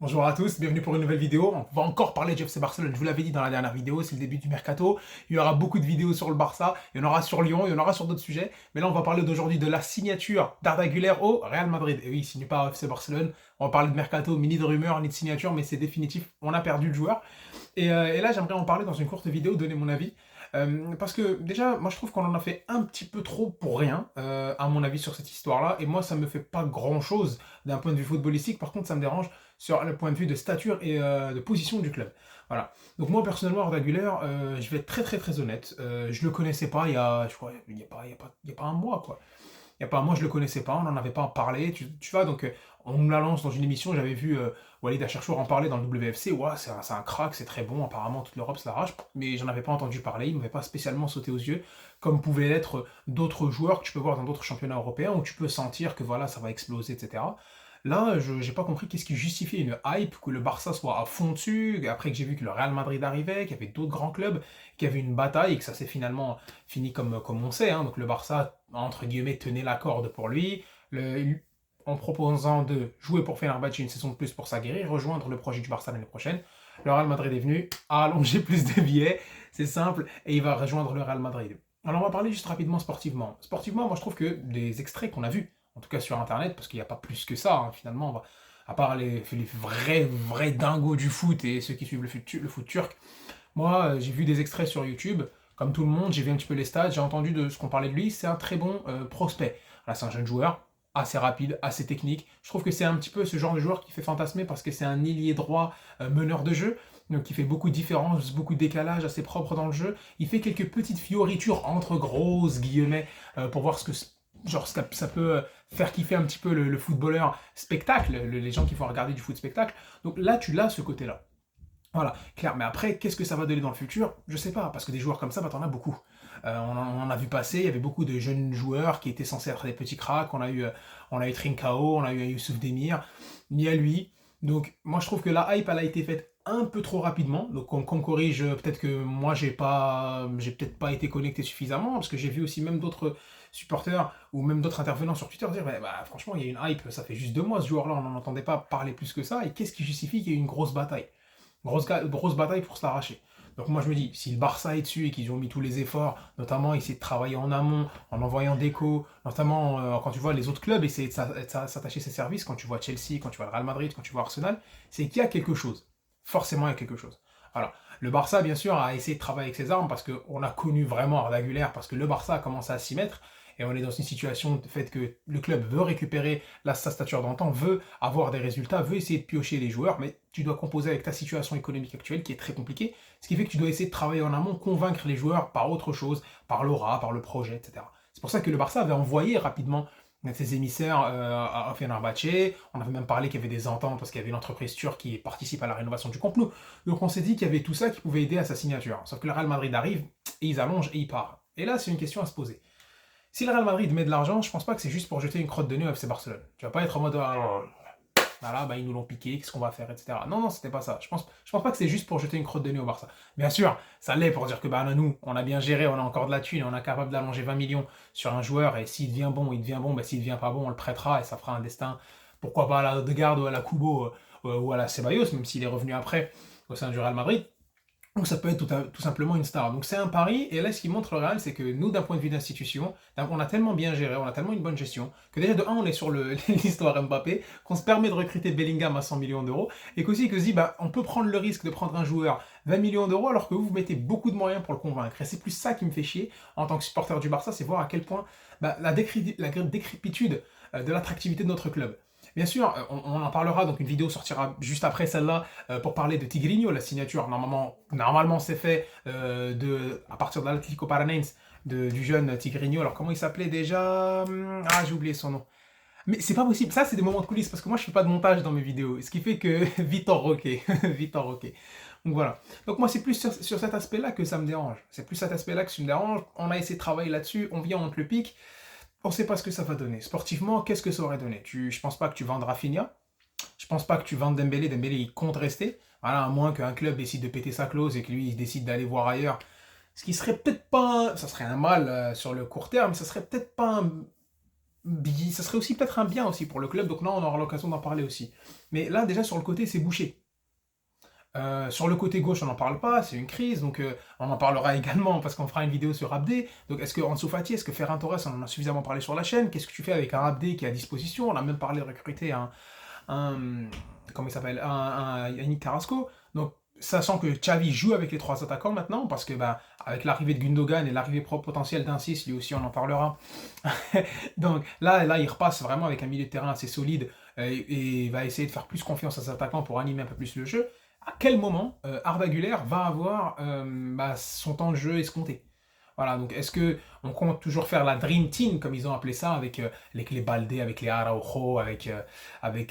Bonjour à tous, bienvenue pour une nouvelle vidéo. On va encore parler de FC Barcelone. Je vous l'avais dit dans la dernière vidéo, c'est le début du mercato. Il y aura beaucoup de vidéos sur le Barça, il y en aura sur Lyon, il y en aura sur d'autres sujets. Mais là, on va parler d'aujourd'hui de la signature d'Arda Güler au Real Madrid. Et oui, il ne signe pas au FC Barcelone. On va parler de mercato, ni de rumeurs, ni de signature, mais c'est définitif. On a perdu le joueur. Et là, j'aimerais en parler dans une courte vidéo, donner mon avis. Parce que déjà, moi je trouve qu'on en a fait un petit peu trop pour rien, à mon avis, sur cette histoire-là. Et moi, ça me fait pas grand-chose d'un point de vue footballistique. Par contre, ça me dérange sur le point de vue de stature et de position du club. Voilà. Donc moi, personnellement, Arda Güler, je vais être très très très honnête. Je le connaissais pas il y a, je crois, il y a pas un mois, quoi. Il y a pas un mois, je le connaissais pas, on n'en avait pas parlé, tu vois, donc on me la lance dans une émission, j'avais vu Walid Acharchour en parler dans le WFC, ouais, c'est un crack, c'est très bon, apparemment toute l'Europe se l'arrache, mais j'en avais pas entendu parler, il ne m'avait pas spécialement sauté aux yeux, comme pouvaient l'être d'autres joueurs que tu peux voir dans d'autres championnats européens, où tu peux sentir que voilà, ça va exploser, etc. Là, je n'ai pas compris qu'est-ce qui justifiait une hype, que le Barça soit à fond dessus, après que j'ai vu que le Real Madrid arrivait, qu'il y avait d'autres grands clubs, qu'il y avait une bataille, et que ça s'est finalement fini comme on sait, hein. Donc le Barça, entre guillemets, tenait la corde pour lui, en proposant de jouer pour Fenerbahçe une saison de plus pour s'aguerrir, rejoindre le projet du Barça l'année prochaine. Le Real Madrid est venu, a allongé plus de billets, c'est simple, et il va rejoindre le Real Madrid. Alors on va parler juste rapidement sportivement. Sportivement, moi je trouve que des extraits qu'on a vus, en tout cas sur internet, parce qu'il n'y a pas plus que ça, hein, finalement, à part les vrais dingos du foot et ceux qui suivent le foot turc, moi j'ai vu des extraits sur YouTube, comme tout le monde, j'ai vu un petit peu les stats, j'ai entendu de ce qu'on parlait de lui, c'est un très bon prospect. Là c'est un jeune joueur, assez rapide, assez technique. Je trouve que c'est un petit peu ce genre de joueur qui fait fantasmer parce que c'est un ailier droit meneur de jeu, donc qui fait beaucoup de différences, beaucoup de décalage, assez propre dans le jeu. Il fait quelques petites fioritures entre grosses guillemets pour voir genre ça peut faire kiffer un petit peu le footballeur spectacle, les gens qui font regarder du foot spectacle. Donc là, tu l'as ce côté-là. Voilà, clair. Mais après, qu'est-ce que ça va donner dans le futur? Je sais pas, parce que des joueurs comme ça, bah, t'en as beaucoup. On en a vu passer, il y avait beaucoup de jeunes joueurs qui étaient censés être des petits cracks. On a eu Trincao, on a eu Youssouf Demir, il y a lui. Donc, moi, je trouve que la hype, elle a été faite un peu trop rapidement. Donc, qu'on corrige, peut-être que moi, j'ai peut-être pas été connecté suffisamment, parce que j'ai vu aussi même d'autres supporters ou même d'autres intervenants sur Twitter dire bah, franchement, il y a une hype, ça fait juste 2 mois ce joueur-là, on n'en entendait pas parler plus que ça. Et qu'est-ce qui justifie qu'il y ait une grosse bataille? Grosse bataille pour se l'arracher. Donc moi je me dis, si le Barça est dessus et qu'ils ont mis tous les efforts, notamment essayer de travailler en amont, en envoyant Deco, notamment quand tu vois les autres clubs essayer de s'attacher ses services, quand tu vois Chelsea, quand tu vois le Real Madrid, quand tu vois Arsenal, c'est qu'il y a quelque chose. Forcément il y a quelque chose. Alors, le Barça, bien sûr, a essayé de travailler avec ses armes parce qu'on a connu vraiment Arda Güler, parce que le Barça a commencé à s'y mettre, et on est dans une situation de fait que le club veut récupérer sa stature d'antan, veut avoir des résultats, veut essayer de piocher les joueurs, mais tu dois composer avec ta situation économique actuelle qui est très compliquée, ce qui fait que tu dois essayer de travailler en amont, convaincre les joueurs par autre chose, par l'aura, par le projet, etc. C'est pour ça que le Barça avait envoyé rapidement ses émissaires à Fenerbahçe. On avait même parlé qu'il y avait des ententes parce qu'il y avait une entreprise turque qui participe à la rénovation du Camp Nou. Donc on s'est dit qu'il y avait tout ça qui pouvait aider à sa signature. Sauf que le Real Madrid arrive, et ils allongent et ils partent. Et là, c'est une question à se poser. Si le Real Madrid met de l'argent, je pense pas que c'est juste pour jeter une crotte de nez au FC Barcelone. Tu vas pas être en mode voilà, bah, ils nous l'ont piqué, qu'est-ce qu'on va faire, etc. Non, non, c'était pas ça. Je pense pas que c'est juste pour jeter une crotte de nez au Barça. Bien sûr, ça l'est pour dire que bah, nous, on a bien géré, on a encore de la thune, on est capable d'allonger 20 millions sur un joueur, et s'il devient bon, il devient bon, bah, s'il devient pas bon, on le prêtera, et ça fera un destin, pourquoi pas à la Odegaard ou à la Kubo ou à la Ceballos, même s'il est revenu après au sein du Real Madrid. Donc ça peut être tout simplement une star. Donc c'est un pari, et là ce qui montre le Real, c'est que nous, d'un point de vue d'institution, on a tellement bien géré, on a tellement une bonne gestion, que déjà de un, on est sur l'histoire Mbappé, qu'on se permet de recruter Bellingham à 100 millions d'euros, et qu'aussi que se dit, bah, on peut prendre le risque de prendre un joueur 20 millions d'euros alors que vous mettez beaucoup de moyens pour le convaincre. Et c'est plus ça qui me fait chier en tant que supporter du Barça, c'est voir à quel point bah, la décrépitude de l'attractivité de notre club. Bien sûr, on en parlera, donc une vidéo sortira juste après celle-là pour parler de Tigrinho, la signature. Normalement c'est fait à partir de l'Atlético Paranaense du jeune Tigrinho. Alors comment il s'appelait déjà? Ah, j'ai oublié son nom. Mais c'est pas possible, ça c'est des moments de coulisses parce que moi je fais pas de montage dans mes vidéos, ce qui fait que Vitor Roque, Vitor Roque. Donc voilà. Donc moi c'est plus sur cet aspect-là que ça me dérange. C'est plus cet aspect-là que ça me dérange. On a essayé de travailler là-dessus, on vient, on te le pique. On ne sait pas ce que ça va donner. Sportivement, qu'est-ce que ça aurait donné? Je pense pas que tu vendes Rafinha. Je pense pas que tu vendes Dembélé. Dembélé, il compte rester. Voilà, à moins qu'un club décide de péter sa clause et que lui, il décide d'aller voir ailleurs. Ce qui serait peut-être pas... Ça serait un mal sur le court terme, mais ça serait peut-être pas Ça serait aussi peut-être un bien aussi pour le club, donc là on aura l'occasion d'en parler aussi. Mais là déjà sur le côté c'est bouché. Sur le côté gauche, on n'en parle pas, c'est une crise, donc on en parlera également parce qu'on fera une vidéo sur Abdé. Donc est-ce que Ansu Fati, est-ce que Ferran Torres, on en a suffisamment parlé sur la chaîne? Qu'est-ce que tu fais avec un Abdé qui est à disposition? On a même parlé de recruter un comment il s'appelle? Un Yannick Carrasco. Donc sachant que Xavi joue avec les trois attaquants maintenant, parce que bah, avec l'arrivée de Gundogan et l'arrivée potentielle d'un 6, lui aussi on en parlera. Donc là, il repasse vraiment avec un milieu de terrain assez solide et il va essayer de faire plus confiance à ses attaquants pour animer un peu plus le jeu. À quel moment Arda Güler va avoir bah, son temps de jeu escompté? Voilà, donc est-ce que on compte toujours faire la Dream Team, comme ils ont appelé ça, avec les Baldé, avec les Araujo, avec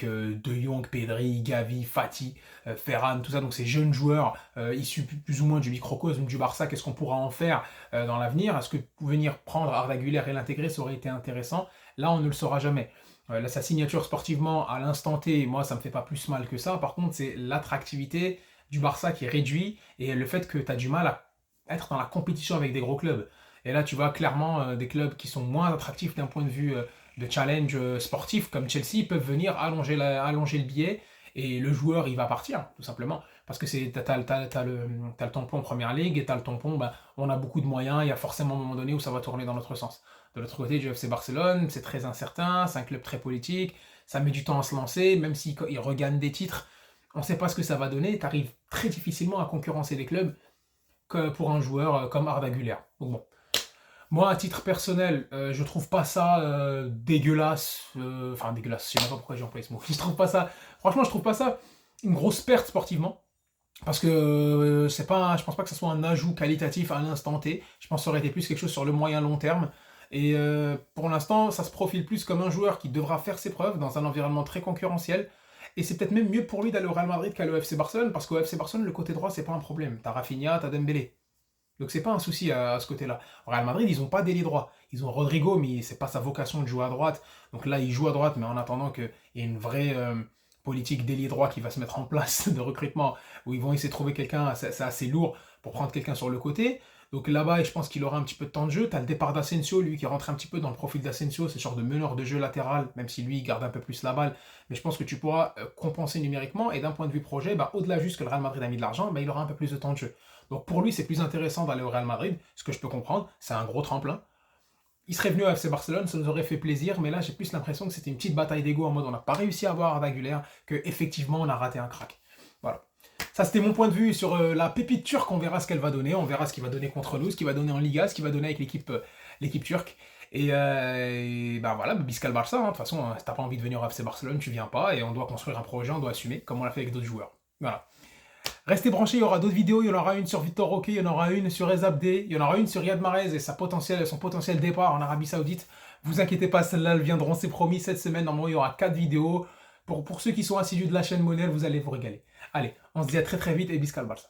De Jong, Pedri, Gavi, Fati, Ferran, tout ça, donc ces jeunes joueurs issus plus ou moins du microcosme du Barça, qu'est-ce qu'on pourra en faire dans l'avenir? Est-ce que venir prendre Arda Güler et l'intégrer, ça aurait été intéressant? Là, on ne le saura jamais. Là, sa signature sportivement à l'instant T, moi, ça me fait pas plus mal que ça. Par contre, c'est l'attractivité du Barça qui est réduite et le fait que tu as du mal à être dans la compétition avec des gros clubs. Et là, tu vois clairement des clubs qui sont moins attractifs d'un point de vue de challenge sportif, comme Chelsea, peuvent venir allonger le billet et le joueur, il va partir, tout simplement. Parce que t'as le tampon Première Ligue et t'as le tampon, bah, on a beaucoup de moyens, il y a forcément un moment donné où ça va tourner dans notre sens. De l'autre côté, du FC Barcelone, c'est très incertain, c'est un club très politique, ça met du temps à se lancer, même s'il regagne des titres, on ne sait pas ce que ça va donner, tu arrives très difficilement à concurrencer les clubs que pour un joueur comme Arda Güler. Donc bon, moi à titre personnel, je trouve pas ça dégueulasse, enfin dégueulasse, je sais même pas pourquoi j'ai employé ce mot, je trouve pas ça, franchement je trouve pas ça une grosse perte sportivement, parce que c'est pas, je pense pas que ce soit un ajout qualitatif à l'instant T, je pense que ça aurait été plus quelque chose sur le moyen long terme, et pour l'instant ça se profile plus comme un joueur qui devra faire ses preuves dans un environnement très concurrentiel, et c'est peut-être même mieux pour lui d'aller au Real Madrid qu'à l'OFC Barcelone, parce qu'au FC Barcelone, le côté droit, c'est pas un problème. T'as Rafinha, t'as Dembélé. Donc c'est pas un souci à ce côté-là. Au Real Madrid, ils ont pas d'ailier droit. Ils ont Rodrigo, mais c'est pas sa vocation de jouer à droite. Donc là, il joue à droite, mais en attendant qu'il y ait une vraie politique d'ailier droit qui va se mettre en place de recrutement, où ils vont essayer de trouver quelqu'un, c'est assez lourd pour prendre quelqu'un sur le côté. Donc là-bas, je pense qu'il aura un petit peu de temps de jeu. Tu as le départ d'Asensio, lui qui rentre un petit peu dans le profil d'Asensio, c'est genre de meneur de jeu latéral, même si lui il garde un peu plus la balle. Mais je pense que tu pourras compenser numériquement. Et d'un point de vue projet, bah, au-delà juste que le Real Madrid a mis de l'argent, bah, il aura un peu plus de temps de jeu. Donc pour lui, c'est plus intéressant d'aller au Real Madrid, ce que je peux comprendre. C'est un gros tremplin. Il serait venu à FC Barcelone, ça nous aurait fait plaisir, mais là j'ai plus l'impression que c'était une petite bataille d'ego en mode on n'a pas réussi à avoir Arda Güler, que effectivement on a raté un crack. Voilà. Ça, c'était mon point de vue sur la pépite turque. On verra ce qu'elle va donner. On verra ce qu'il va donner contre nous, ce qu'il va donner en Liga, ce qu'il va donner avec l'équipe turque. Et bah voilà, Biscal Barça. De toute façon, si t'as pas envie de venir au FC Barcelone, tu viens pas. Et on doit construire un projet, on doit assumer, comme on l'a fait avec d'autres joueurs. Voilà. Restez branchés, il y aura d'autres vidéos. Il y en aura une sur Victor Roque, il y en aura une sur Ezabde, il y en aura une sur Riyad Mahrez et son potentiel départ en Arabie Saoudite. Vous inquiétez pas, celles-là, elles viendront, c'est promis. Cette semaine, normalement, il y aura 4 vidéos. Pour ceux qui sont assidus de la chaîne Monel, vous allez vous régaler. Allez, on se dit à très très vite et Biscal Barça.